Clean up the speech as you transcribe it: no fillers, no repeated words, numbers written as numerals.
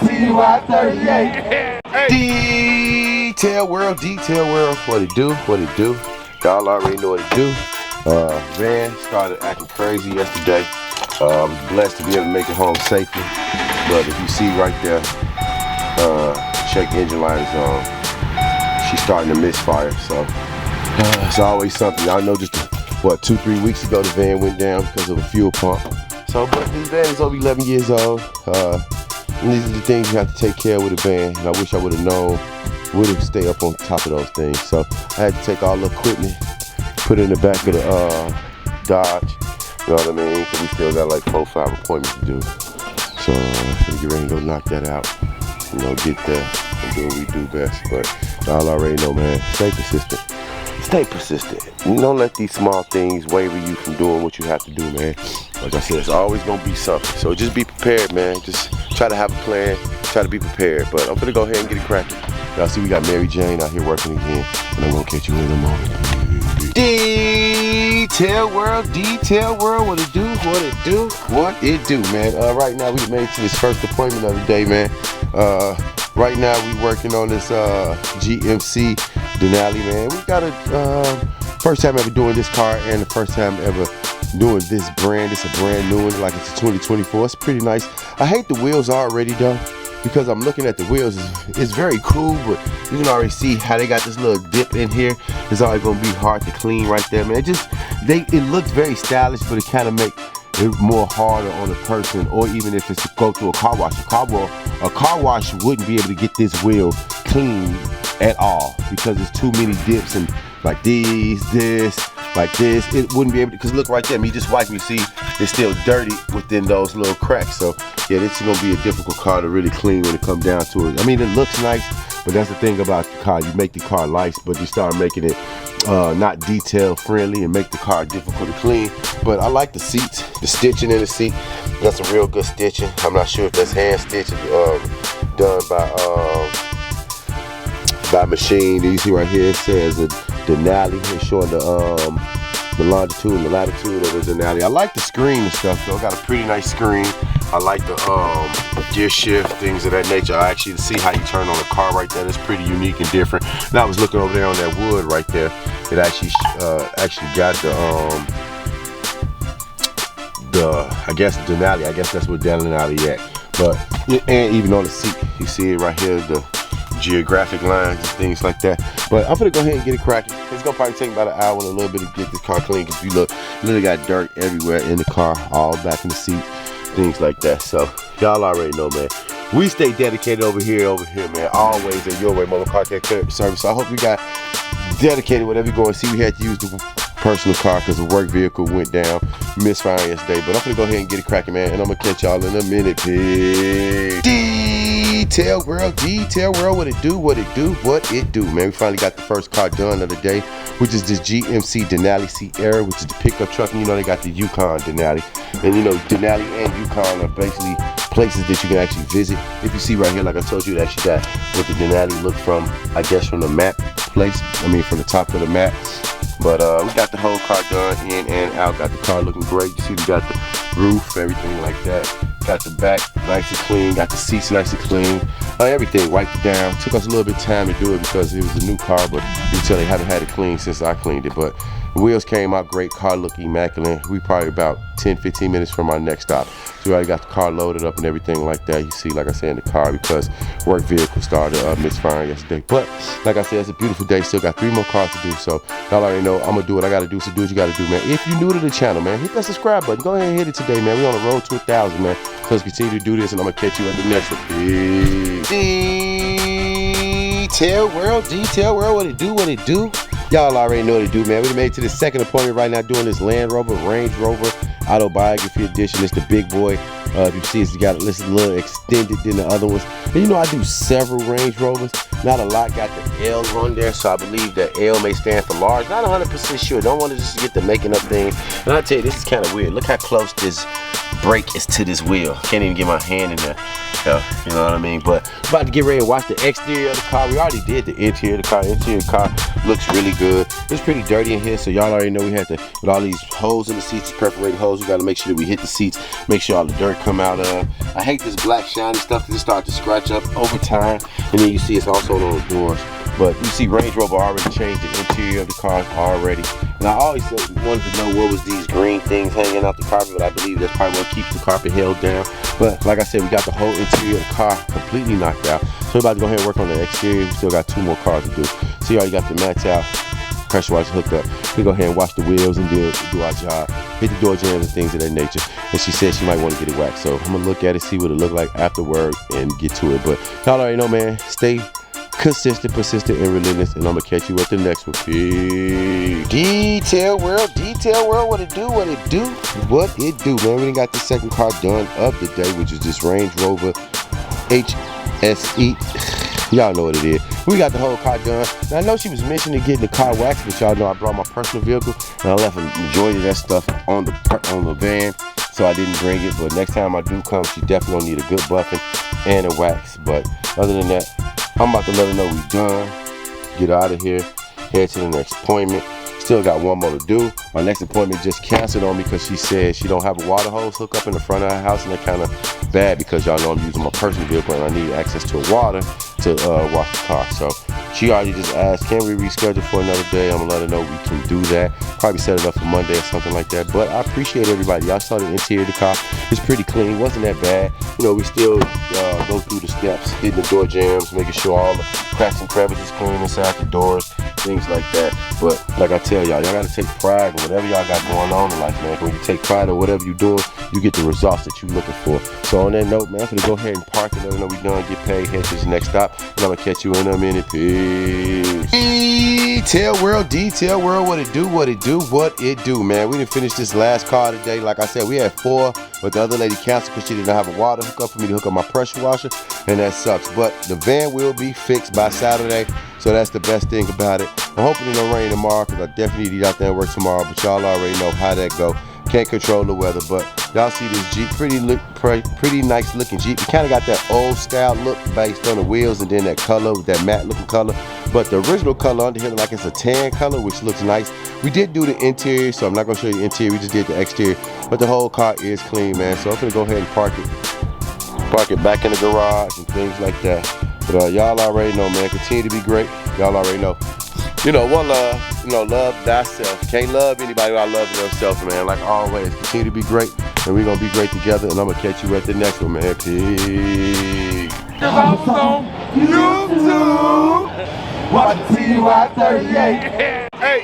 CY38. Detail World, what it do, what it do. Y'all already know what it do. Van started acting crazy yesterday. I was blessed to be able to make it home safely. But if you see right there, check engine light is on. She's starting to misfire, so it's always something. Y'all know just what, 2-3 weeks ago the van went down because of a fuel pump. So, but this van is over 11 years old. And these are the things you have to take care of with a van. And I wish I would have known, would have stayed up on top of those things. So I had to take all the equipment, put it in the back of the Dodge. You know what I mean? Because we still got like 4-5 appointments to do. So we get ready to go knock that out. You know, get there and do what we do best. But y'all already know, man, stay consistent. Stay persistent. Don't let these small things waver you from doing what you have to do, man. Like I said, it's always gonna be something. So just be prepared, man. Just try to have a plan, try to be prepared. But I'm gonna go ahead and get it cracking. Y'all see we got Mary Jane out here working again. And I'm gonna catch you in a moment. Detail World, what it do, what it do, what it do, man. Right now we made it to this first appointment of the day, man. Right now we working on this GMC Denali, man. We got a first time ever doing this car and the first time ever doing this brand. It's a brand new one, like it's a 2024. It's pretty nice. I hate the wheels already though, because I'm looking at the wheels. It's very cool, but you can already see how they got this little dip in here. It's always gonna be hard to clean right there, man. It looks very stylish, but it kind of make it more harder on a person, or even if it's to go through a car wash. A car wash wouldn't be able to get this wheel clean at all because there's too many dips and like this, like this. It wouldn't be able to, because look right there, me just wiping, you see it's still dirty within those little cracks. So yeah, this is gonna be a difficult car to really clean when it comes down to it. I mean, it looks nice, but that's the thing about the car. You make the car nice, but you start making it not detail friendly and make the car difficult to clean. But I like the seats, the stitching in the seat. That's a real good stitching. I'm not sure if that's hand stitching done by machine. You see right here, it says the Denali. It's showing the longitude and the latitude of the Denali. I like the screen and stuff though. Got a pretty nice screen. I like the gear shift, things of that nature. I actually see how you turn on the car right there. It's pretty unique and different. And I was looking over there on that wood right there. It actually got I guess the Denali. I guess that's what Denali at. But and even on the seat, you see it right here, the geographic lines and things like that. But I'm gonna go ahead and get it cracking. It's gonna probably take about an hour and a little bit to get this car clean, because if you look, literally got dirt everywhere in the car, all back in the seat, things like that. So y'all already know, man. We stay dedicated over here, man. Always in your way, Mobile Car Care Service. So I hope you got dedicated whatever you're going to see. We had to use the personal car because the work vehicle went down, misfiring yesterday. But I'm gonna go ahead and get it cracking, man. And I'm gonna catch y'all in a minute. Peace. Detail World, what it do, what it do, what it do, man. We finally got the first car done of the day, which is this GMC Denali Sierra, which is the pickup truck. And you know they got the Yukon Denali, and you know Denali and Yukon are basically places that you can actually visit. If you see right here, like I told you, that she got what the Denali look from, I guess from the map place. I mean from the top of the map. But we got the whole car done in and out. Got the car looking great. You see we got the roof, everything like that. Got the back nice and clean. Got the seats nice and clean. Everything wiped it down. Took us a little bit of time to do it because it was a new car, but you tell they haven't had it clean since I cleaned it. But the wheels came out great. Car looked immaculate. We probably about 10-15 minutes from our next stop. So we already got the car loaded up and everything like that. You see, like I said, in the car, because work vehicle started misfiring yesterday. But like I said, it's a beautiful day. Still got 3 more cars to do. So y'all already know I'm gonna do what I gotta do. So do what you gotta do, man. If you're new to the channel, man, hit that subscribe button. Go ahead and hit it today, man. We on the road to 1,000, man. So let's continue to do this, and I'm gonna catch you at the next one. Peace. Detail World, what it do, what it do. Y'all already know what it do, man. We made it to the second appointment right now doing this Land Rover, Range Rover Autobiography Edition. It's the big boy. If you see, it's got a little extended than the other ones. And you know, I do several Range Rovers. Not a lot got the L on there, so I believe that L may stand for large. Not 100% sure. Don't want to just get the making up thing. And I tell you, this is kind of weird. Look how close this brake is to this wheel. Can't even get my hand in there. You know what I mean? But about to get ready to watch the exterior of the car. We already did the interior of the car. The interior of the car looks really good. It's pretty dirty in here, so y'all already know we had to, with all these holes in the seats, perforated holes, we got to make sure that we hit the seats, make sure all the dirt come out of. I hate this black shiny stuff because it starts to scratch up over time. And then you see it's also on those doors. But you see Range Rover already changed the interior of the cars already. And I always wanted to know what was these green things hanging out the carpet, but I believe that's probably what keeps the carpet held down. But like I said, we got the whole interior of the car completely knocked out. So we're about to go ahead and work on the exterior. We still got 2 more cars to do. See, already got the mats out, pressure washer hooked up. We go ahead and wash the wheels and do our job. Hit the door jams and things of that nature. And she said she might want to get it waxed. So I'm gonna look at it, see what it look like afterward, and get to it. But y'all already know, man, stay consistent, persistent, and relentless, and I'm gonna catch you at the next one. Peace. Detail world, what it do, what it do, what it do, man. We done got the second car done of the day, which is this Range Rover HSE. Y'all know what it is. We got the whole car done. Now I know she was mentioning getting the car waxed, but y'all know I brought my personal vehicle and I left a majority of that stuff on the van, so I didn't bring it. But next time I do come, she definitely gonna need a good buffing and a wax. But other than that, I'm about to let her know we done. Get out of here, head to the next appointment. Still got 1 more to do. My next appointment just canceled on me because she said she don't have a water hose hooked up in the front of her house, and they're kind of bad because y'all know I'm using my personal vehicle and I need access to water to wash the car. So she already just asked, can we reschedule for another day? I'm gonna let her know we can do that. Probably set it up for Monday or something like that. But I appreciate everybody. Y'all saw the interior of the car. It's pretty clean. Wasn't that bad. You know, we still go through the steps, hitting the door jams, making sure all the cracks and crevices clean inside the doors, things like that. But like I tell y'all gotta take pride in whatever y'all got going on in life, man. When you take pride in whatever you're doing, you get the results that you're looking for. So on that note, man, I'm gonna go ahead and park and let her know we done, get paid, head to the next stop, and I'm gonna catch you in a minute. Peace. Detail world, what it do, what it do, man. We didn't finish this last car today. Like I said, we had 4, but the other lady canceled because she didn't have a water hookup for me to hook up my pressure washer, and that sucks. But the van will be fixed by Saturday, so that's the best thing about it. I'm hoping it don't rain tomorrow because I definitely need to get out there and work tomorrow, but y'all already know how that go. Can't control the weather, but y'all see this Jeep, pretty nice looking Jeep. It kind of got that old style look based on the wheels and then that color, that matte looking color. But the original color under here, like it's a tan color, which looks nice. We did do the interior, so I'm not gonna show you the interior, we just did the exterior. But the whole car is clean, man. So I'm gonna go ahead and park it back in the garage and things like that. But y'all already know, man, continue to be great. Y'all already know. You know, one love, love thyself. Can't love anybody without loving themselves, man. Like always, continue to be great, and we're gonna be great together, and I'm gonna catch you at the next one, man. Peace. Cause I was on YouTube, watching TY38. Hey.